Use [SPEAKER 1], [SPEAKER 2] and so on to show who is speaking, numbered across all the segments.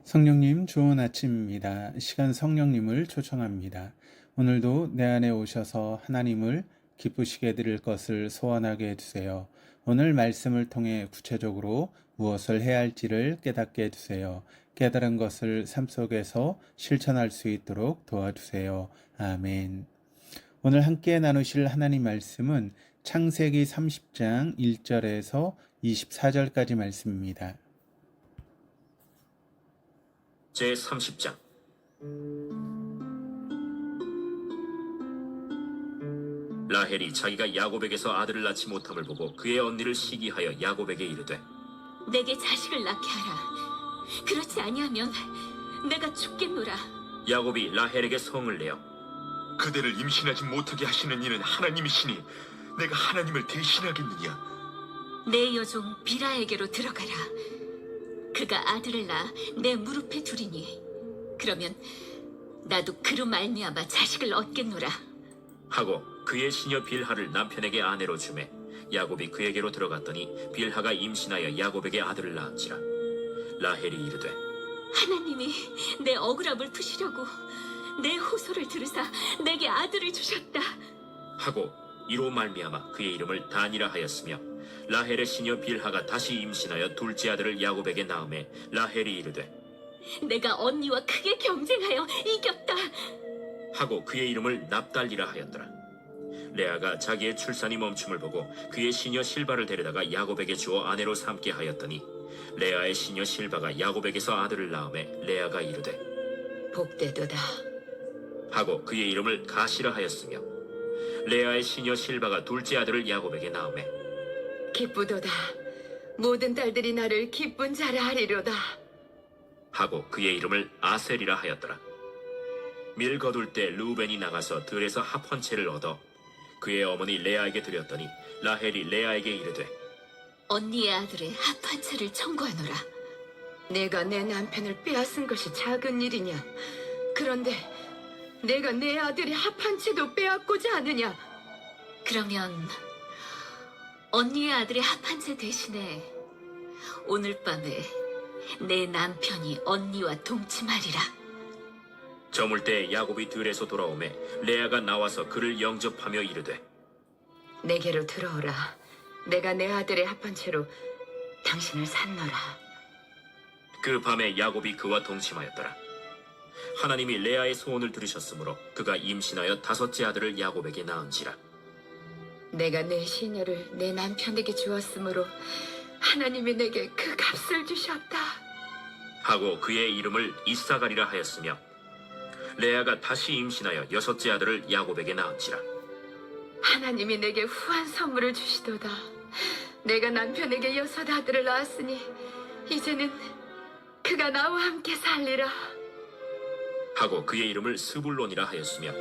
[SPEAKER 1] 성령님 좋은 아침입니다. 시간 성령님을 초청합니다. 오늘도 내 안에 오셔서 하나님을 기쁘시게 해드릴 것을 소원하게 해주세요. 오늘 말씀을 통해 구체적으로 무엇을 해야 할지를 깨닫게 해주세요. 깨달은 것을 삶 속에서 실천할 수 있도록 도와주세요. 아멘. 오늘 함께 나누실 하나님 말씀은 창세기 30장 1절에서 24절까지 말씀입니다.
[SPEAKER 2] 제30장 라헬이 자기가 야곱에게서 아들을 낳지 못함을 보고 그의 언니를 시기하여 야곱에게 이르되
[SPEAKER 3] 내게 자식을 낳게 하라. 그렇지 아니하면 내가 죽겠노라.
[SPEAKER 2] 야곱이 라헬에게 성을 내어
[SPEAKER 4] 그대를 임신하지 못하게 하시는 이는 하나님이시니 내가 하나님을 대신하겠느냐?
[SPEAKER 3] 내 여종 비라에게로 들어가라. 그가 아들을 낳아 내 무릎에 두리니 그러면 나도 그로 말미암아 자식을 얻겠노라.
[SPEAKER 2] 하고 그의 시녀 빌하를 남편에게 아내로 주매 야곱이 그에게로 들어갔더니 빌하가 임신하여 야곱에게 아들을 낳은지라. 라헬이 이르되
[SPEAKER 3] 하나님이 내 억울함을 푸시려고 내 호소를 들으사 내게 아들을 주셨다.
[SPEAKER 2] 하고 이로 말미암아 그의 이름을 단이라 하였으며 라헬의 시녀 빌하가 다시 임신하여 둘째 아들을 야곱에게 낳음에 라헬이 이르되
[SPEAKER 3] 내가 언니와 크게 경쟁하여 이겼다.
[SPEAKER 2] 하고 그의 이름을 납달리라 하였더라. 레아가 자기의 출산이 멈춤을 보고 그의 시녀 실바를 데려다가 야곱에게 주어 아내로 삼게 하였더니 레아의 시녀 실바가 야곱에게서 아들을 낳음에 레아가 이르되
[SPEAKER 3] 복되도다.
[SPEAKER 2] 하고 그의 이름을 가시라 하였으며 레아의 시녀 실바가 둘째 아들을 야곱에게 낳음에
[SPEAKER 5] 기쁘도다. 모든 딸들이 나를 기쁜 자라 하리로다.
[SPEAKER 2] 하고 그의 이름을 아셀이라 하였더라. 밀 거둘 때 루벤이 나가서 들에서 합 한 채를 얻어 그의 어머니 레아에게 드렸더니 라헬이 레아에게 이르되
[SPEAKER 3] 언니의 아들의 합한채를 청구하노라.
[SPEAKER 5] 내가 내 남편을 빼앗은 것이 작은 일이냐? 그런데 내가 내 아들의 합한 채도 빼앗고자 하느냐?
[SPEAKER 3] 그러면 언니의 아들의 합한채 대신에 오늘 밤에 내 남편이 언니와 동침하리라.
[SPEAKER 2] 저물 때 야곱이 들에서 돌아오매 레아가 나와서 그를 영접하며 이르되
[SPEAKER 5] 내게로 들어오라. 내가 내 아들의 합한 채로 당신을 산노라.
[SPEAKER 2] 그 밤에 야곱이 그와 동침하였더라. 하나님이 레아의 소원을 들으셨으므로 그가 임신하여 다섯째 아들을 야곱에게 낳은지라.
[SPEAKER 5] 내가 내 시녀를 내 남편에게 주었으므로 하나님이 내게 그 값을 주셨다.
[SPEAKER 2] 하고 그의 이름을 이사가리라 하였으며 레아가 다시 임신하여 여섯째 아들을 야곱에게 낳은지라.
[SPEAKER 5] 하나님이 내게 후한 선물을 주시도다. 내가 남편에게 여섯 아들을 낳았으니 이제는 그가 나와 함께 살리라.
[SPEAKER 2] 하고 그의 이름을 스불론이라 하였으며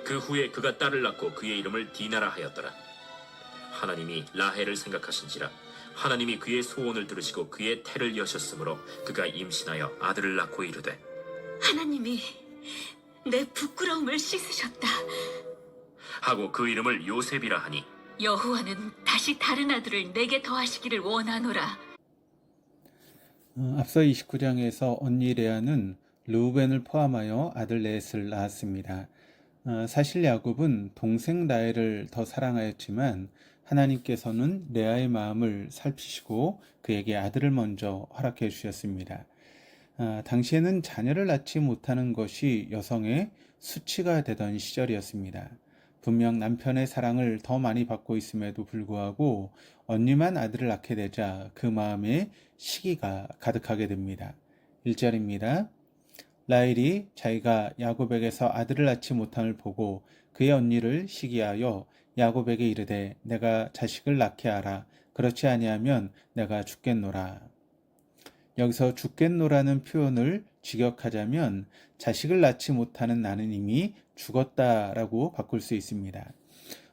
[SPEAKER 2] 그 후에 그가 딸을 낳고 그의 이름을 디나라 하였더라. 하나님이 라헬을 생각하신지라. 하나님이 그의 소원을 들으시고 그의 태를 여셨으므로 그가 임신하여 아들을 낳고 이르되
[SPEAKER 3] 하나님이 내 부끄러움을 씻으셨다.
[SPEAKER 2] 하고 그 이름을 요셉이라 하니
[SPEAKER 3] 여호와는 다시 다른 아들을 내게 더하시기를 원하노라.
[SPEAKER 1] 앞서 29장에서 언니 레아는 르우벤을 포함하여 아들 넷을 낳았습니다. 사실 야곱은 동생 라헬을 더 사랑하였지만 하나님께서는 레아의 마음을 살피시고 그에게 아들을 먼저 허락해 주셨습니다. 당시에는 자녀를 낳지 못하는 것이 여성의 수치가 되던 시절이었습니다. 분명 남편의 사랑을 더 많이 받고 있음에도 불구하고 언니만 아들을 낳게 되자 그 마음에 시기가 가득하게 됩니다. 1절입니다. 라헬이 자기가 야곱에게서 아들을 낳지 못함을 보고 그의 언니를 시기하여 야곱에게 이르되 내가 자식을 낳게 하라. 그렇지 아니하면 내가 죽겠노라. 여기서 죽겠노라는 표현을 직역하자면 자식을 낳지 못하는 나는 이미 죽었다라고 바꿀 수 있습니다.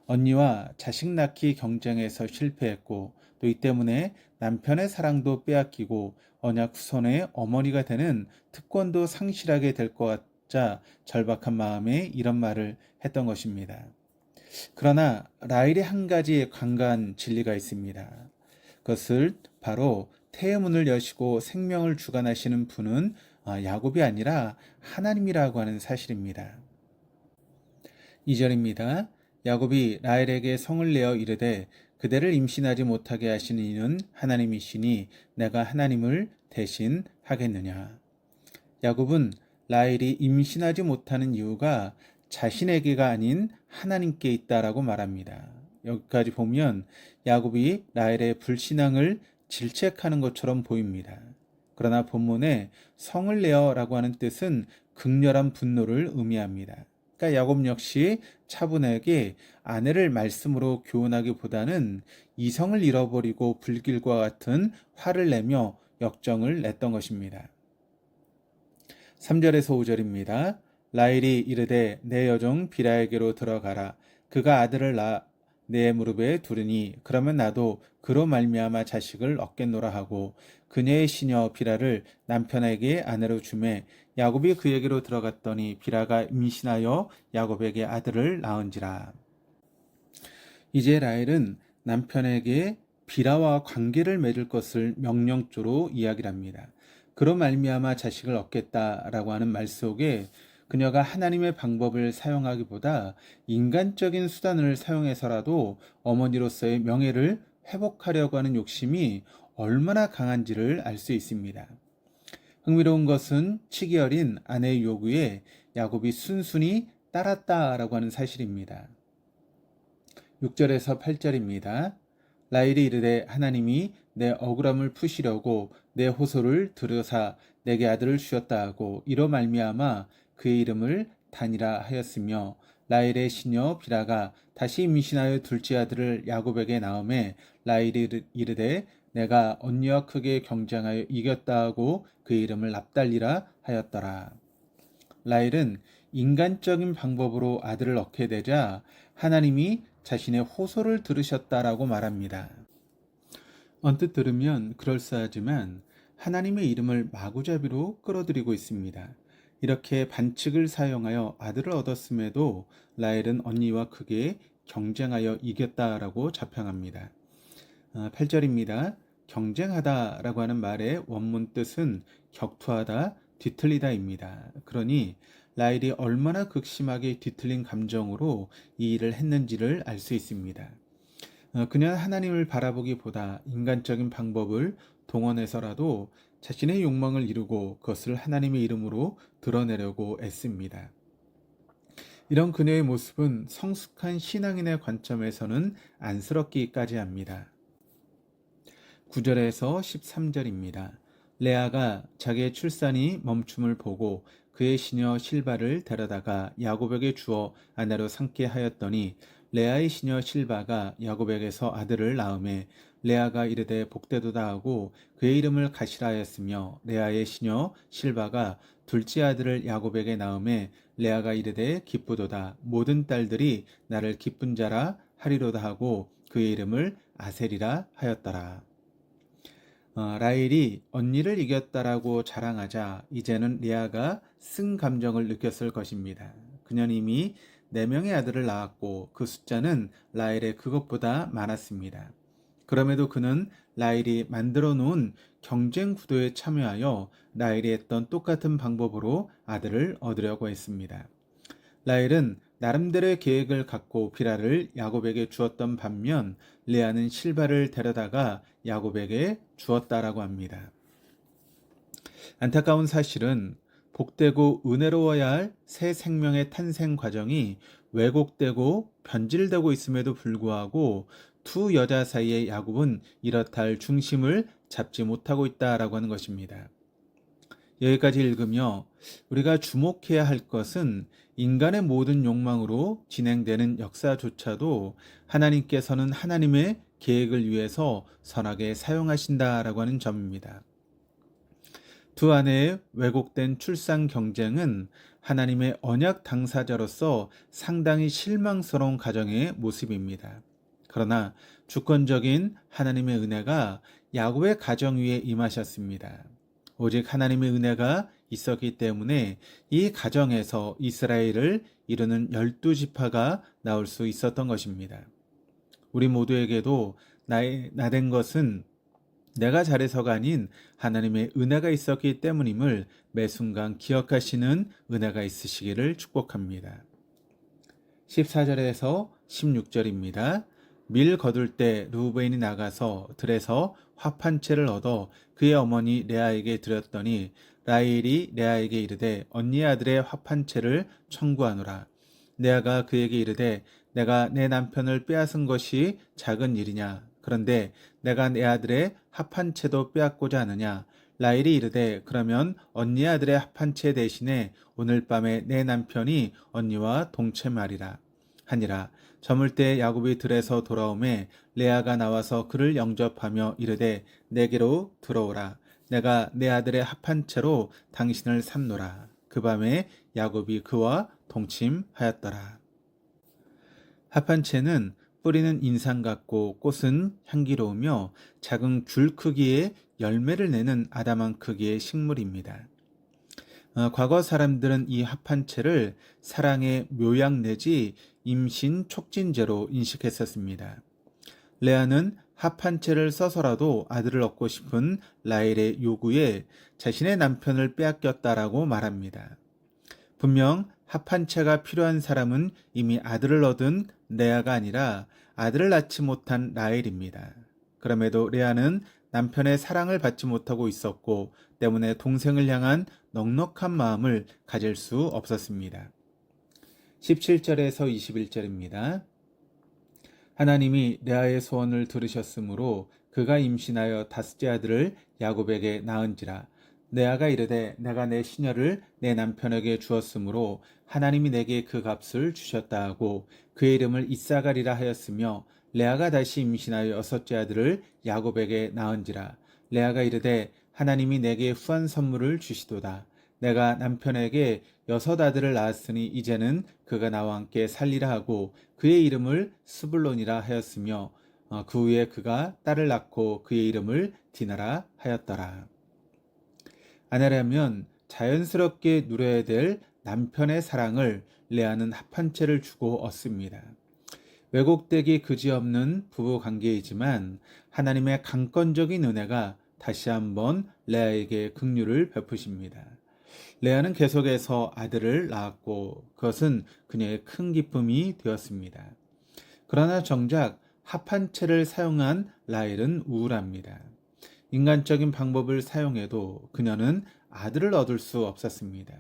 [SPEAKER 1] 언니와 자식 낳기 경쟁에서 실패했고 또 이 때문에 남편의 사랑도 빼앗기고 언약 후손의 어머니가 되는 특권도 상실하게 될 것 같자 절박한 마음에 이런 말을 했던 것입니다. 그러나 라헬의 한 가지 강간 진리가 있습니다. 그것을 바로 태의 문을 여시고 생명을 주관하시는 분은 야곱이 아니라 하나님이라고 하는 사실입니다. 2절입니다. 야곱이 라헬에게 성을 내어 이르되 그대를 임신하지 못하게 하시는 이는 하나님이시니 내가 하나님을 대신 하겠느냐. 야곱은 라헬이 임신하지 못하는 이유가 자신에게가 아닌 하나님께 있다라고 말합니다. 여기까지 보면 야곱이 라헬의 불신앙을 질책하는 것처럼 보입니다. 그러나 본문에 성을 내어라고 하는 뜻은 극렬한 분노를 의미합니다. 그러니까 야곱 역시 차분하게 아내를 말씀으로 교훈하기보다는 이성을 잃어버리고 불길과 같은 화를 내며 역정을 냈던 것입니다. 3절에서 5절입니다. 라헬이 이르되 내 여종 비라에게로 들어가라. 그가 아들을 낳아 내 무릎에 두르니 그러면 나도 그로 말미암아 자식을 얻겠노라 하고 그녀의 시녀 비라를 남편에게 아내로 주매 야곱이 그에게로 들어갔더니 비라가 임신하여 야곱에게 아들을 낳은지라. 이제 라헬은 남편에게 비라와 관계를 맺을 것을 명령조로 이야기를 합니다. 그로 말미암아 자식을 얻겠다라고 하는 말 속에 그녀가 하나님의 방법을 사용하기보다 인간적인 수단을 사용해서라도 어머니로서의 명예를 회복하려고 하는 욕심이 얼마나 강한지를 알 수 있습니다. 흥미로운 것은 치기 어린 아내의 요구에 야곱이 순순히 따랐다라고 하는 사실입니다. 6절에서 8절입니다. 라헬이 이르되 하나님이 내 억울함을 푸시려고 내 호소를 들으사 내게 아들을 주셨다 하고 이로 말미암아 그의 이름을 단이라 하였으며 라헬의 시녀 비라가 다시 임신하여 둘째 아들을 야곱에게 낳음에 라헬이 이르되 내가 언니와 크게 경쟁하여 이겼다 하고 그의 이름을 납달리라 하였더라. 라헬은 인간적인 방법으로 아들을 얻게 되자 하나님이 자신의 호소를 들으셨다라고 말합니다. 언뜻 들으면 그럴싸하지만 하나님의 이름을 마구잡이로 끌어들이고 있습니다. 이렇게 반칙을 사용하여 아들을 얻었음에도 라헬은 언니와 크게 경쟁하여 이겼다라고 자평합니다. 8절입니다. 경쟁하다라고 하는 말의 원문 뜻은 격투하다, 뒤틀리다입니다. 그러니 라헬이 얼마나 극심하게 뒤틀린 감정으로 이 일을 했는지를 알 수 있습니다. 그녀는 하나님을 바라보기보다 인간적인 방법을 동원해서라도 자신의 욕망을 이루고 그것을 하나님의 이름으로 드러내려고 애씁니다. 이런 그녀의 모습은 성숙한 신앙인의 관점에서는 안쓰럽기까지 합니다. 9절에서 13절입니다. 레아가 자기의 출산이 멈춤을 보고 그의 시녀 실바를 데려다가 야곱에게 주어 아내로 삼게 하였더니 레아의 시녀 실바가 야곱에게서 아들을 낳음에 레아가 이르되 복되도다 하고 그의 이름을 가시라 하였으며 레아의 시녀 실바가 둘째 아들을 야곱에게 낳음에 레아가 이르되 기쁘도다 모든 딸들이 나를 기쁜 자라 하리로다 하고 그의 이름을 아셀이라 하였더라. 라헬이 언니를 이겼다라고 자랑하자 이제는 레아가 쓴 감정을 느꼈을 것입니다. 그녀는 이미 4명의 아들을 낳았고 그 숫자는 라헬의 그것보다 많았습니다. 그럼에도 그는 라헬이 만들어 놓은 경쟁 구도에 참여하여 라헬이 했던 똑같은 방법으로 아들을 얻으려고 했습니다. 라헬은 나름대로의 계획을 갖고 비라를 야곱에게 주었던 반면 레아는 실바를 데려다가 야곱에게 주었다라고 합니다. 안타까운 사실은 복되고 은혜로워야 할 새 생명의 탄생 과정이 왜곡되고 변질되고 있음에도 불구하고 두 여자 사이의 야곱은 이렇다 할 중심을 잡지 못하고 있다라고 하는 것입니다. 여기까지 읽으며 우리가 주목해야 할 것은 인간의 모든 욕망으로 진행되는 역사조차도 하나님께서는 하나님의 계획을 위해서 선하게 사용하신다라고 하는 점입니다. 두 아내의 왜곡된 출산 경쟁은 하나님의 언약 당사자로서 상당히 실망스러운 가정의 모습입니다. 그러나 주권적인 하나님의 은혜가 야곱의 가정 위에 임하셨습니다. 오직 하나님의 은혜가 있었기 때문에 이 가정에서 이스라엘을 이루는 12지파가 나올 수 있었던 것입니다. 우리 모두에게도 나된 것은 내가 잘해서가 아닌 하나님의 은혜가 있었기 때문임을 매 순간 기억하시는 은혜가 있으시기를 축복합니다. 14절에서 16절입니다. 밀 거둘 때 르우벤이 나가서 들에서 합 한 채를 얻어 그의 어머니 레아에게 드렸더니 라헬이 레아에게 이르되 언니의 아들의 합 한 채를 청구하노라. 레아가 그에게 이르되 내가 내 남편을 빼앗은 것이 작은 일이냐? 그런데 내가 내 아들의 합 한 채도 빼앗고자 하느냐? 라헬이 이르되 그러면 언니의 아들의 합 한 채 대신에 오늘 밤에 내 남편이 언니와 동체말이라 하니라. 저물 때 야곱이 들에서 돌아오매 레아가 나와서 그를 영접하며 이르되 내게로 들어오라. 내가 내 아들의 합 한 채로 당신을 삼노라. 그 밤에 야곱이 그와 동침하였더라. 합 한 채는 뿌리는 인상 같고 꽃은 향기로우며 작은 귤 크기의 열매를 내는 아담한 크기의 식물입니다. 과거 사람들은 이 합 한 채를 사랑의 묘약 내지 임신 촉진제로 인식했었습니다. 레아는 합 한 채를 써서라도 아들을 얻고 싶은 라헬의 요구에 자신의 남편을 빼앗겼다라고 말합니다. 분명 합 한 채가 필요한 사람은 이미 아들을 얻은 레아가 아니라 아들을 낳지 못한 라헬입니다. 그럼에도 레아는 남편의 사랑을 받지 못하고 있었고 때문에 동생을 향한 넉넉한 마음을 가질 수 없었습니다. 17절에서 21절입니다. 하나님이 레아의 소원을 들으셨으므로 그가 임신하여 다섯째 아들을 야곱에게 낳은지라. 레아가 이르되 내가 내 시녀를 내 남편에게 주었으므로 하나님이 내게 그 값을 주셨다 하고 그의 이름을 이사가리라 하였으며 레아가 다시 임신하여 여섯째 아들을 야곱에게 낳은지라. 레아가 이르되 하나님이 내게 후한 선물을 주시도다. 내가 남편에게 여섯 아들을 낳았으니 이제는 그가 나와 함께 살리라 하고 그의 이름을 스불론이라 하였으며 그 후에 그가 딸을 낳고 그의 이름을 디나라 하였더라. 아내라면 자연스럽게 누려야 될 남편의 사랑을 레아는 합 한 채를 주고 얻습니다. 왜곡되기 그지없는 부부 관계이지만 하나님의 강권적인 은혜가 다시 한번 레아에게 긍휼을 베푸십니다. 레아는 계속해서 아들을 낳았고 그것은 그녀의 큰 기쁨이 되었습니다. 그러나 정작 합 한 채를 사용한 라헬은 우울합니다. 인간적인 방법을 사용해도 그녀는 아들을 얻을 수 없었습니다.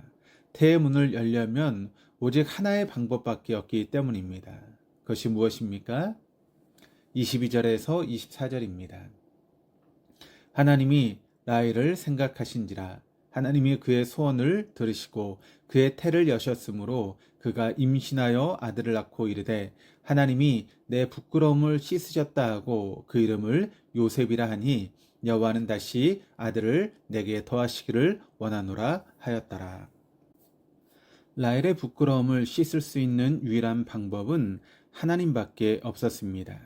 [SPEAKER 1] 태의 문을 열려면 오직 하나의 방법밖에 없기 때문입니다. 그것이 무엇입니까? 22절에서 24절입니다. 하나님이 라헬을 생각하신지라. 하나님이 그의 소원을 들으시고 그의 태를 여셨으므로 그가 임신하여 아들을 낳고 이르되 하나님이 내 부끄러움을 씻으셨다 하고 그 이름을 요셉이라 하니 여호와는 다시 아들을 내게 더하시기를 원하노라 하였더라. 라헬의 부끄러움을 씻을 수 있는 유일한 방법은 하나님밖에 없었습니다.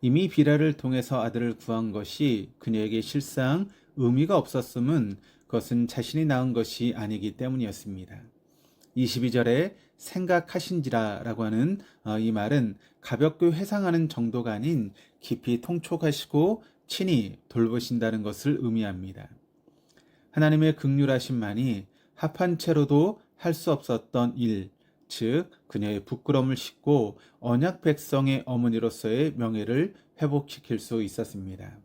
[SPEAKER 1] 이미 비라를 통해서 아들을 구한 것이 그녀에게 실상 의미가 없었음은 그것은 자신이 낳은 것이 아니기 때문이었습니다. 22절에 생각하신지라 라고 하는 이 말은 가볍게 회상하는 정도가 아닌 깊이 통촉하시고 친히 돌보신다는 것을 의미합니다. 하나님의 긍휼하심만이 합 한 채로도 할 수 없었던 일, 즉 그녀의 부끄러움을 씻고 언약 백성의 어머니로서의 명예를 회복시킬 수 있었습니다.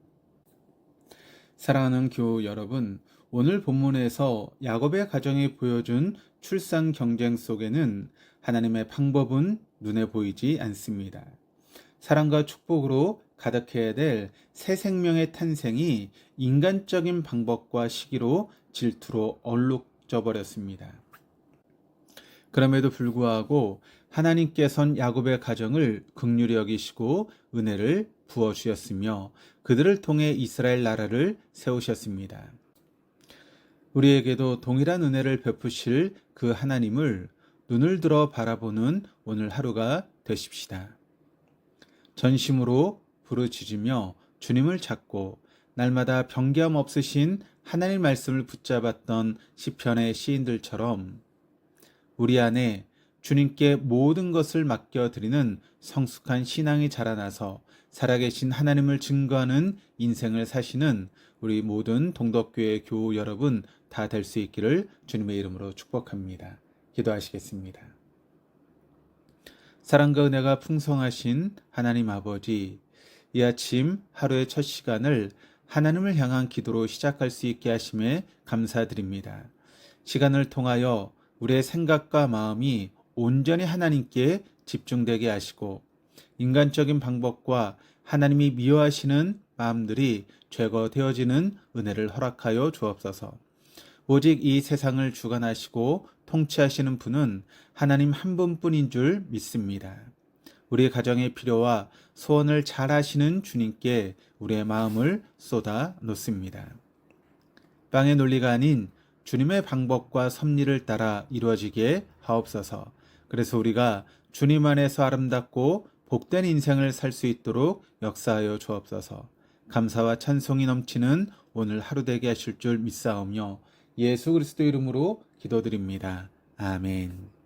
[SPEAKER 1] 사랑하는 교우 여러분, 오늘 본문에서 야곱의 가정이 보여준 출산 경쟁 속에는 하나님의 방법은 눈에 보이지 않습니다. 사랑과 축복으로 가득해야 될 새 생명의 탄생이 인간적인 방법과 시기로 질투로 얼룩져 버렸습니다. 그럼에도 불구하고 하나님께서는 야곱의 가정을 긍휼히 여기시고 은혜를 부어주셨으며 그들을 통해 이스라엘 나라를 세우셨습니다. 우리에게도 동일한 은혜를 베푸실 그 하나님을 눈을 들어 바라보는 오늘 하루가 되십시다. 전심으로 부르짖으며 주님을 찾고 날마다 변함 없으신 하나님 말씀을 붙잡았던 시편의 시인들처럼 우리 안에 주님께 모든 것을 맡겨드리는 성숙한 신앙이 자라나서 살아계신 하나님을 증거하는 인생을 사시는 우리 모든 동덕교회 교우 여러분 다 될 수 있기를 주님의 이름으로 축복합니다. 기도하시겠습니다. 사랑과 은혜가 풍성하신 하나님 아버지, 이 아침 하루의 첫 시간을 하나님을 향한 기도로 시작할 수 있게 하심에 감사드립니다. 시간을 통하여 우리의 생각과 마음이 온전히 하나님께 집중되게 하시고 인간적인 방법과 하나님이 미워하시는 마음들이 제거되어지는 은혜를 허락하여 주옵소서. 오직 이 세상을 주관하시고 통치하시는 분은 하나님 한 분뿐인 줄 믿습니다. 우리 가정의 필요와 소원을 잘 아시는 주님께 우리의 마음을 쏟아 놓습니다. 빵의 논리가 아닌 주님의 방법과 섭리를 따라 이루어지게 하옵소서. 그래서 우리가 주님 안에서 아름답고 복된 인생을 살 수 있도록 역사하여 주옵소서. 감사와 찬송이 넘치는 오늘 하루 되게 하실 줄 믿사오며 예수 그리스도 이름으로 기도드립니다. 아멘.